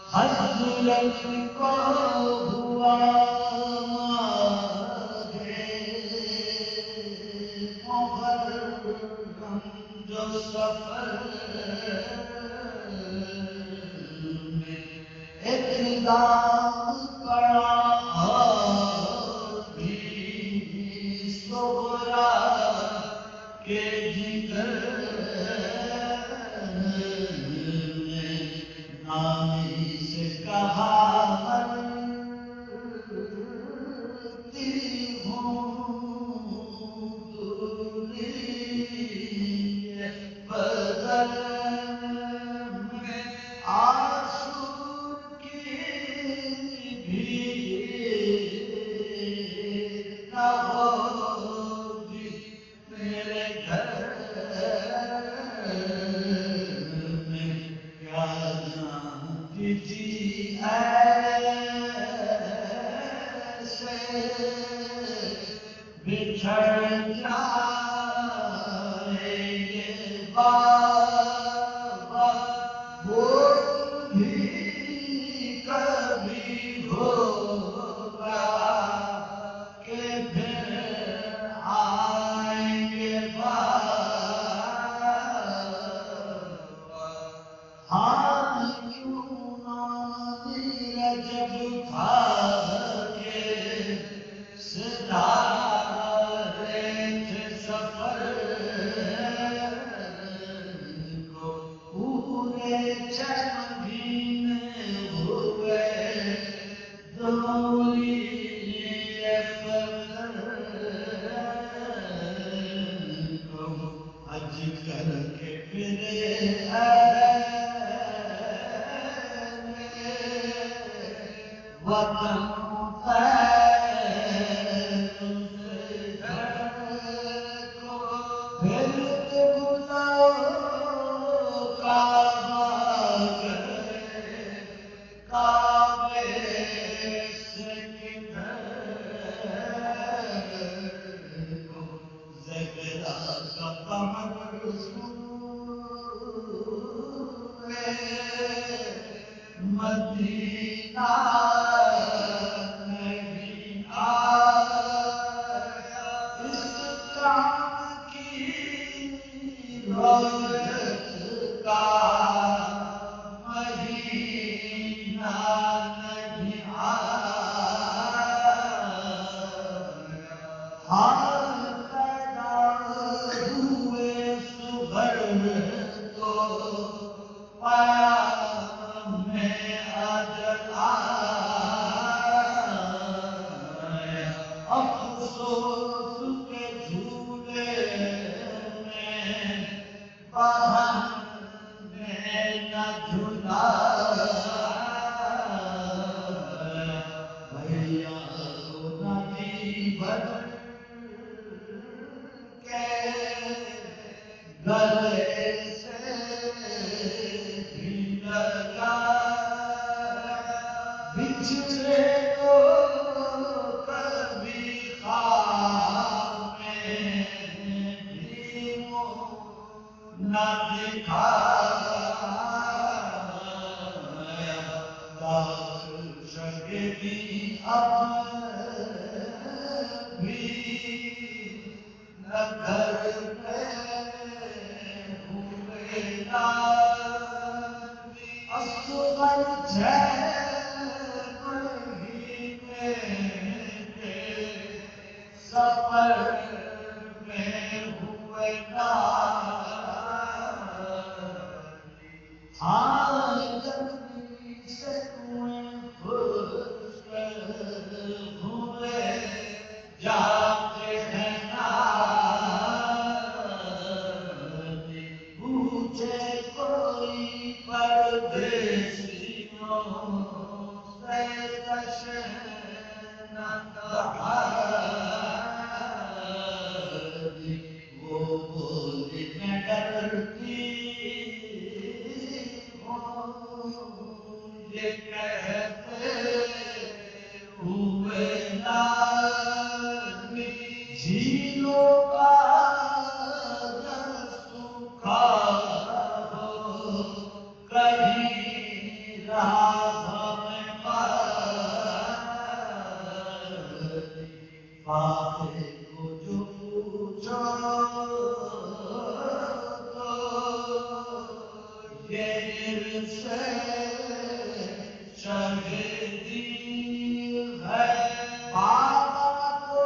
حضرت کو ہوا ماہے محرم جو سفر میں اقدام پڑا بھی صغرا کے جگر نامی سے کہا مرتی ہوں دوری بدل میں آنسو کی بھیڑ نہ ہوگی میرے گھر میں کیا جانتی تھی ایسے بچھڑ جائیں گے بابا وہ بھی کبھی ہوگا کہ پھر آئیں گے بابا ہاں کیوں نامی رجب تھا کہ ستارے تھے سفر کو پورے چمکینے ہوئے دوری فخر کو حج کر کے پھرے وطن کو پھر کعبے سے کدھر کو زہرا کا قمر مدینہ نہیں آیا اس کام کی رونق کا مہینہ نہیں آیا حال پیدا ہوئے صبح تو پایا میں اجل آیا افسوس کے جھولے میں بہن نے نہ جھولایا بھیا کو ندی بھر کے گلے سے بھی لگا بچھڑے کو کبھی خواب میں بھی نہ دکھایا داخل شگی اب بھی نہ گھر میں ہوئے نامی اصغر چھ مہینے کے سفر میں ہوئے نامی ہاں گرمی سے کنویں خشک ہوئے جاتے ہیں نامی پوچھے کوئی پردیسیوں سے دشنا کہانی وہ بولی میں ڈرتی یہ کہتے ہوئے نامی جھیلوں کا سوکھا دیر سے شہدی ہے بابا کو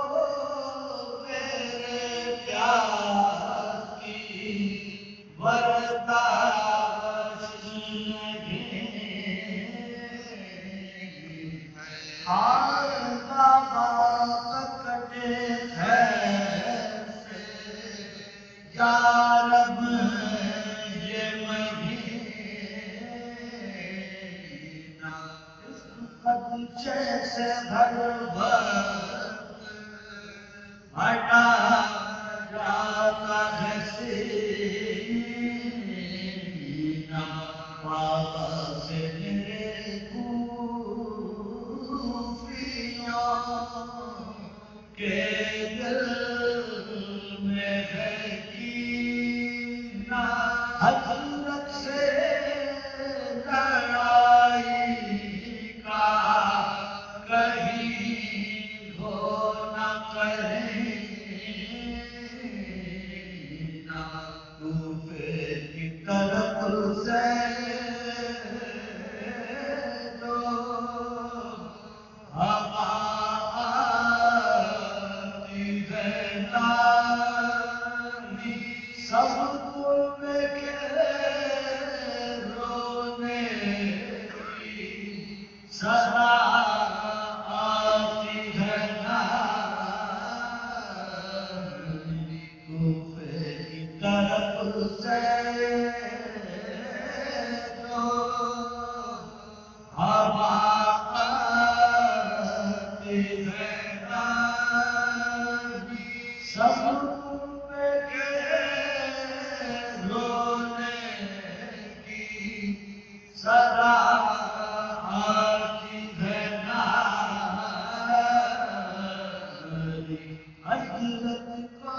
میرے پیار کی برداشت نہیں ہار بابا کٹے ہے یا رب یہ مہینہ اس خدشے سے بھر ہٹا جاتا ہے سینہ بابا سے میرے خوفیاں کے دل میں ہے کینہ حضرت سے لڑائی کا کہیں ہو نہ کریں نہ کوفے کی طرف سے جو ہوا آتی ہے نامی سب تم کے رونے کی صدا آتی ہے نامی کوفے کی طرف سے جو ہوا آتی ہے نامی سب کے رونے کی صدا آتی ہے نامی حضرت کو